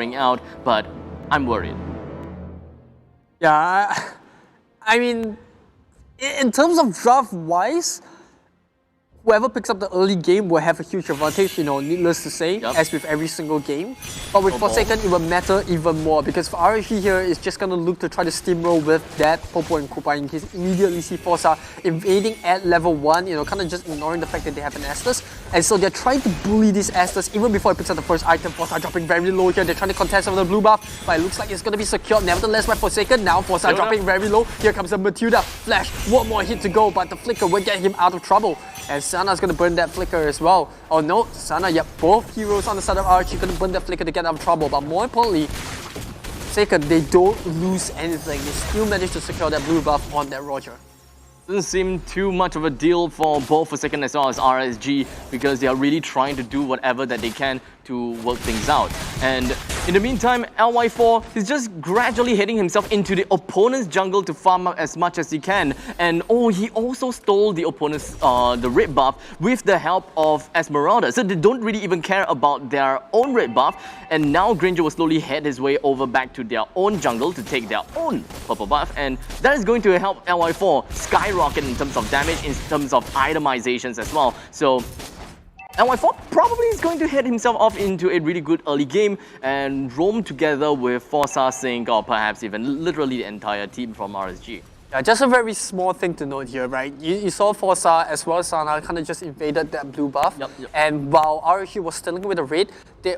ring out, but I'm worried. Yeah, I mean, in terms of draft-wise, whoever picks up the early game will have a huge advantage, needless to say, as with every single game. But with Forsaken, it will matter even more because for RSG here, it's just going to look to try to steamroll with that Popo and Koopa in case immediately see Forza invading at level 1, kind of just ignoring the fact that they have an Estus. And so they're trying to bully this Estus even before it picks up the first item. Forza dropping very low here. They're trying to contest over the blue buff, but it looks like it's going to be secured. Nevertheless, by Forsaken, now Forza dropping very low. Here comes the Matilda. Flash, one more hit to go, but the Flicker will get him out of trouble. And Sana's going to burn that Flicker as well. Oh no, Sana, both heroes on the side of RSG going to burn that Flicker to get out of trouble. But more importantly, Forsaken, they don't lose anything. They still manage to secure that blue buff on that Roger. Doesn't seem too much of a deal for both Forsaken as well as RSG because they are really trying to do whatever that they can to work things out. And in the meantime, LY4 is just gradually heading himself into the opponent's jungle to farm up as much as he can. And he also stole the opponent's the red buff with the help of Esmeralda. So they don't really even care about their own red buff. And now Granger will slowly head his way over back to their own jungle to take their own purple buff. And that is going to help LY4 skyrocket in terms of damage, in terms of itemizations as well. So LY4 probably is going to head himself off into a really good early game and roam together with Forza, Sync, or perhaps even literally the entire team from RSG. Yeah, just a very small thing to note here, right? You saw Forza as well as Sana kind of just invaded that blue buff. And while RSG was still with the red,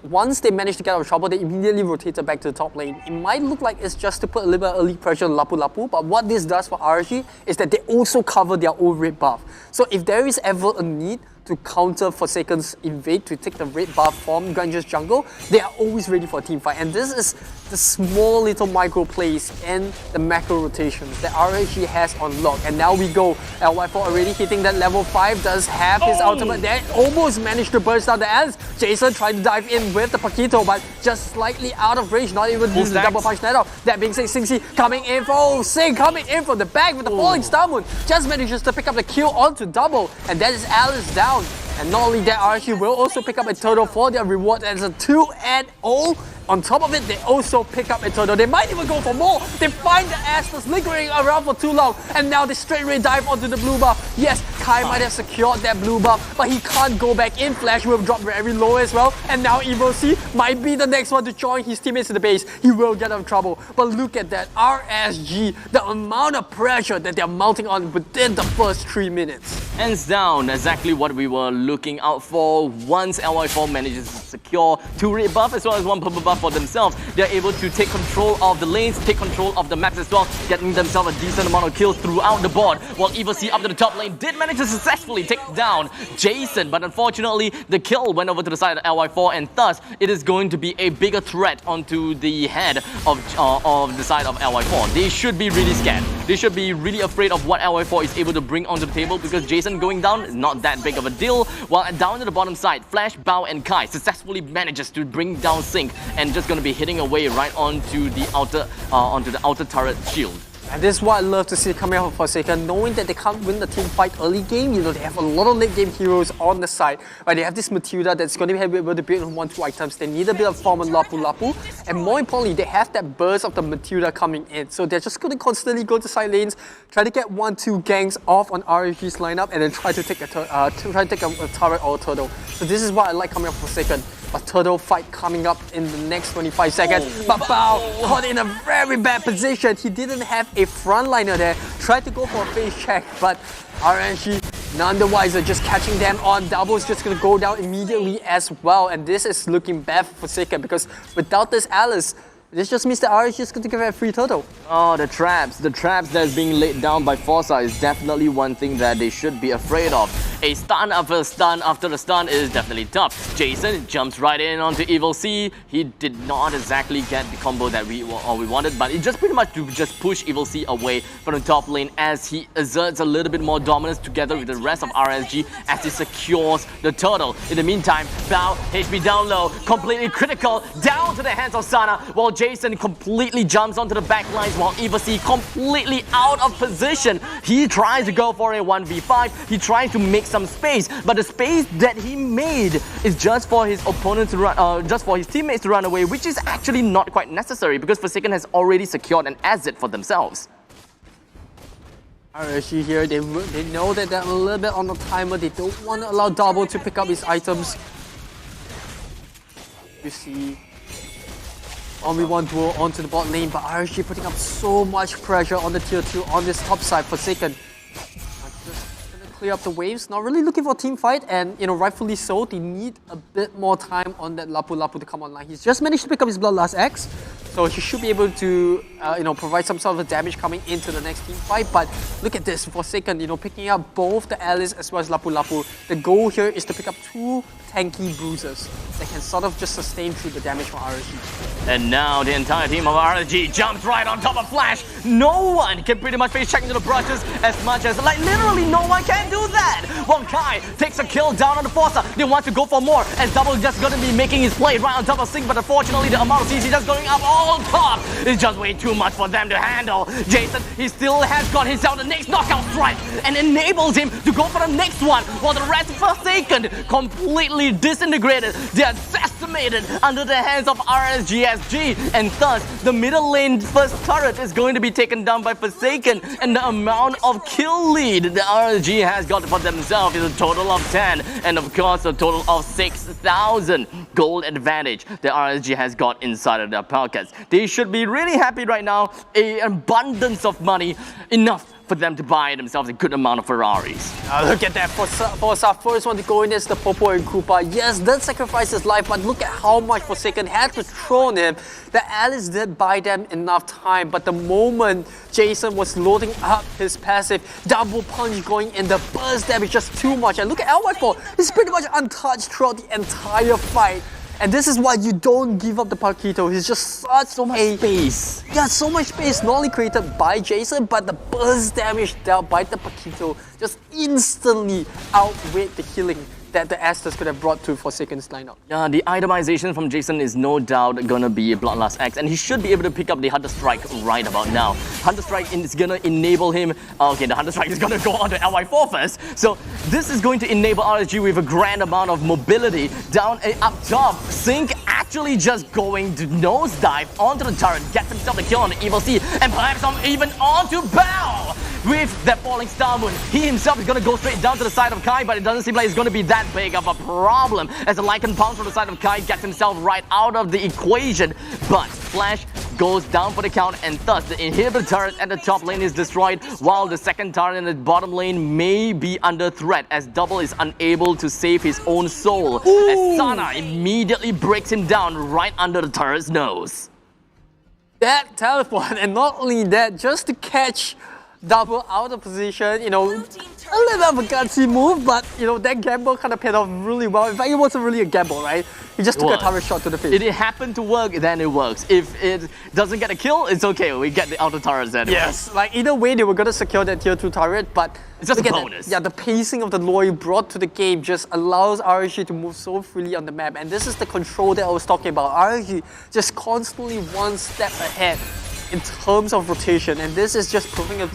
once they managed to get out of trouble, they immediately rotated back to the top lane. It might look like it's just to put a little bit of early pressure on Lapu Lapu, but what this does for RSG is that they also cover their own red buff. So if there is ever a need to counter Forsaken's invade to take the red buff from Granger's jungle, they are always ready for a team fight. And this is the small little micro plays and the macro rotations that RSG has on lock. And now we go. LY4 already hitting that level 5, does have his ultimate there. Almost managed to burst out the ants. Jason trying to dive in with the Paquito, but just slightly out of range, not even using the double punch net out. That being said, Singsi coming in for Sing, coming in from the back with the falling star moon. Just manages to pick up the kill onto double. And that is Alice down. And not only that, RSG will also pick up a turtle for their reward as a 2-0. On top of it, they also pick up a turtle. They might even go for more. They find the Astos lingering around for too long. And now they straight away dive onto the blue buff. Yes, Kai might have secured that blue buff, but he can't go back in. Flash will drop very low as well. And now Evo C might be the next one to join his teammates in the base. He will get out of trouble. But look at that, RSG, the amount of pressure that they're mounting on within the first 3 minutes. Hands down, exactly what we were looking out for. Once LY4 manages to secure 2 red buff as well as 1 purple buff for themselves, they're able to take control of the lanes, take control of the maps as well, getting themselves a decent amount of kills throughout the board. While Evo C up to the top lane did manage to successfully take down Jason, but unfortunately the kill went over to the side of LY4, and thus it is going to be a bigger threat onto the head of the side of LY4. They should be really scared. They should be really afraid of what LY4 is able to bring onto the table, because Jason going down is not that big of a deal. While down to the bottom side, Flash, Bao, and Kai successfully manages to bring down Sync, and just going to be hitting away right onto the outer turret shield. And this is what I love to see coming out of Forsaken, knowing that they can't win the team fight early game. They have a lot of late game heroes on the side. Right? They have this Matilda that's going to be able to build on 1-2 items. They need a bit of farm on Lapu Lapu. And more importantly, they have that burst of the Matilda coming in. So they're just going to constantly go to side lanes, try to get 1-2 ganks off on RSG's lineup, and then try to take a turret or a turtle. So this is what I like coming out of Forsaken. A turtle fight coming up in the next 25 seconds. But Bao caught in a very bad position. He didn't have a frontliner there. Tried to go for a face check, but RSG none the wiser, just catching them on. Double's just going to go down immediately as well. And this is looking bad for Forsaken, because without this Alice, this just means that RSG is going to give her a free turtle. Oh, the traps that's being laid down by Forza is definitely one thing that they should be afraid of. A stun after a stun after a stun is definitely tough. Jason jumps right in onto Evil C. He did not exactly get the combo that we wanted, but it just pretty much to just push Evil C away from the top lane as he exerts a little bit more dominance together with the rest of RSG as he secures the turtle. In the meantime, Bao, HP down low, completely critical, down to the hands of Sana, while Jason completely jumps onto the back lines, while Evil C completely out of position. He tries to go for a 1v5. He tries to make make some space, but the space that he made is just for his opponent to run, just for his teammates to run away, which is actually not quite necessary because Forsaken has already secured an exit for themselves. RSG here, they know that they're a little bit on the timer. They don't want to allow Double to pick up his items. You see, 1v1 duel onto the bot lane, but RSG putting up so much pressure on the tier 2 on this top side. Forsaken just gonna clear up the waves, not really looking for a team fight, and rightfully so. They need a bit more time on that Lapu Lapu to come online. He's just managed to pick up his Bloodlust X, so he should be able to provide some sort of damage coming into the next team fight. But look at this, Forsaken, picking up both the Alice as well as Lapu Lapu. The goal here is to pick up 2 tanky bruisers that can sort of just sustain through the damage from RSG. And now the entire team of RSG jumps right on top of Flash. No one can pretty much face check into the brushes as much as, like, literally no one can do that. While Kai takes a kill down on the Forza, they want to go for more as Double is just going to be making his play right on top of Sync, but unfortunately the amount of CC just going up all top is just way too much for them to handle. Jason, he still has got himself the next knockout strike and enables him to go for the next one, while the rest Forsaken completely disintegrated. They are decimated under the hands of RSG, and thus the middle lane first turret is going to be taken down by Forsaken, and the amount of kill lead the RSG has got for themselves is a total of 10, and of course a total of 6,000 gold advantage the RSG has got inside of their pockets. They should be really happy right now, an abundance of money, enough for them to buy themselves a good amount of Ferraris. Look at that, Forza first one to go in is the Popo and Koopa. Yes, did sacrifice his life, but look at how much Forsaken had to throw him. The Alice did buy them enough time, but the moment Jason was loading up his passive, double punch going in, the burst damage just too much. And look at LY4, he's pretty much untouched throughout the entire fight. And this is why you don't give up the Paquito. He's just so much space. Yeah, so much space not only created by Jason, but the burst damage dealt by the Paquito just instantly outweighed the healing that the Estus could have brought to Forsaken's lineup. Yeah, the itemization from Jason is no doubt gonna be a Bloodlust X, and he should be able to pick up the Hunter Strike right about now. Hunter Strike is gonna enable him. Okay, the Hunter Strike is gonna go on to LY4 first. So this is going to enable RSG with a grand amount of mobility down up top. Sync actually just going to nosedive onto the turret, gets himself a kill on the Evil Sea, and perhaps even onto Bao. With that falling Star Moon, he himself is going to go straight down to the side of Kai, but it doesn't seem like it's going to be that big of a problem as the Lycan pounds from the side of Kai gets himself right out of the equation. But Flash goes down for the count, and thus the inhibitor turret at the top lane is destroyed, while the second turret in the bottom lane may be under threat as Double is unable to save his own soul. Ooh. As Sana immediately breaks him down right under the turret's nose. That teleport, and not only that, just to catch Double out of position, a little bit of a gutsy move, but that gamble kind of paid off really well. In fact, it wasn't really a gamble, right? He just took a turret shot to the face. If it happened to work, then it works. If it doesn't get a kill, it's okay. We get the outer turrets anyway. Yes, like either way, they were going to secure that tier 2 turret, but it's just a bonus. Yeah, the pacing of the lore you brought to the game just allows RSG to move so freely on the map, and this is the control that I was talking about. RSG just constantly one step ahead in terms of rotation, and this is just proving a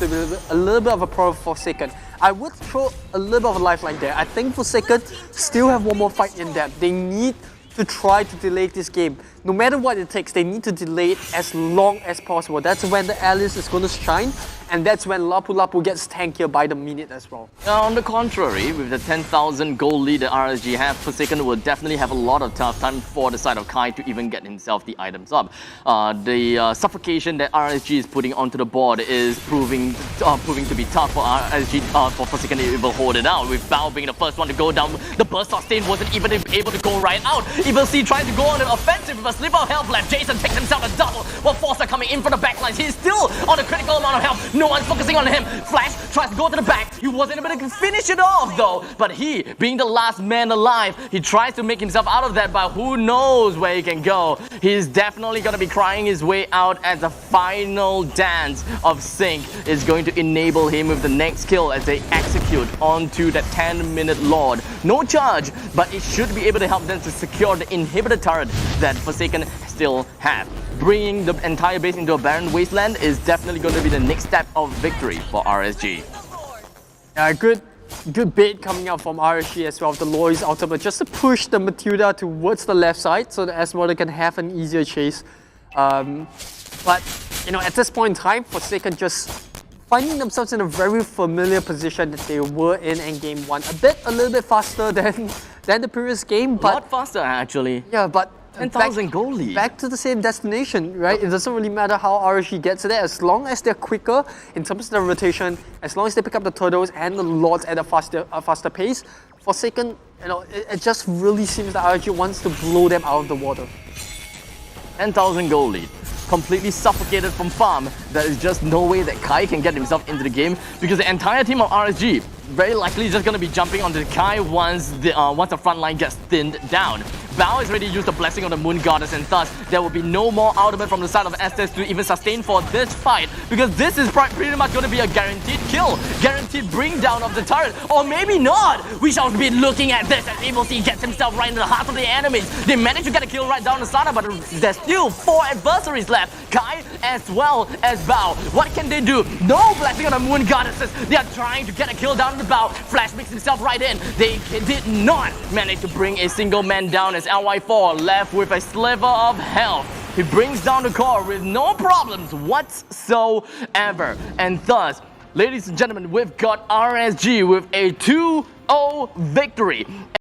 little bit of a problem for Forsaken. I would throw a little bit of a lifeline there. I think Forsaken still have one more fight in them. They need to try to delay this game. No matter what it takes, they need to delay it as long as possible. That's when the Alice is going to shine, and that's when Lapu Lapu gets tankier by the minute as well. Now, on the contrary, with the 10,000 gold lead that RSG have, Forsaken will definitely have a lot of tough time for the side of Kai to even get himself the items up. The suffocation that RSG is putting onto the board is proving to be tough for RSG, for Forsaken to even hold it out. With Bao being the first one to go down, the burst sustain wasn't even able to go right out. Evil Sea trying to go on an offensive with a slip of health left. Jason takes himself a double, while Forza coming in for the backlines. He's still on a critical amount of health. No one's focusing on him. Flash tries to go to the back. He wasn't able to finish it off though. But he, being the last man alive, he tries to make himself out of that, but who knows where he can go. He's definitely going to be crying his way out as the final dance of Sync is going to enable him with the next kill as they execute onto that 10-minute Lord. No charge, but it should be able to help them to secure the inhibitor turret that Forsaken still have. Bringing the entire base into a barren wasteland is definitely going to be the next step of victory for RSG. Good Good bait coming out from RSG as well, the Loi's ultimate, just to push the Matilda towards the left side so that Esmeralda can have an easier chase. But, you know, at this point in time, Forsaken just finding themselves in a very familiar position that they were in game 1. A little bit faster than the previous game, but... A lot faster, actually. Yeah, but... 10,000 goal lead. Back to the same destination, right? It doesn't really matter how RSG gets there, as long as they're quicker in terms of the rotation, as long as they pick up the turtles and the lords at a faster pace. Forsaken, you know, it just really seems that RSG wants to blow them out of the water. 10,000 goal lead. Completely suffocated from farm. There is just no way that Kai can get himself into the game because the entire team of RSG very likely just going to be jumping onto Kai once the front line gets thinned down. Bao has already used the Blessing of the Moon Goddess, and thus there will be no more ultimate from the side of Estes to even sustain for this fight, because this is pretty much going to be a guaranteed kill, guaranteed bring down of the turret, or maybe not. We shall be looking at this as EvilC gets himself right into the heart of the enemies. They managed to get a kill right down the starter, but there's still 4 adversaries left, Kai as well as Bao. What can they do? No Blessing of the Moon Goddesses. They are trying to get a kill down the Bao. Flash makes himself right in. They did not manage to bring a single man down as LY4 left with a sliver of health. He brings down the core with no problems whatsoever. And thus, ladies and gentlemen, we've got RSG with a 2-0 victory.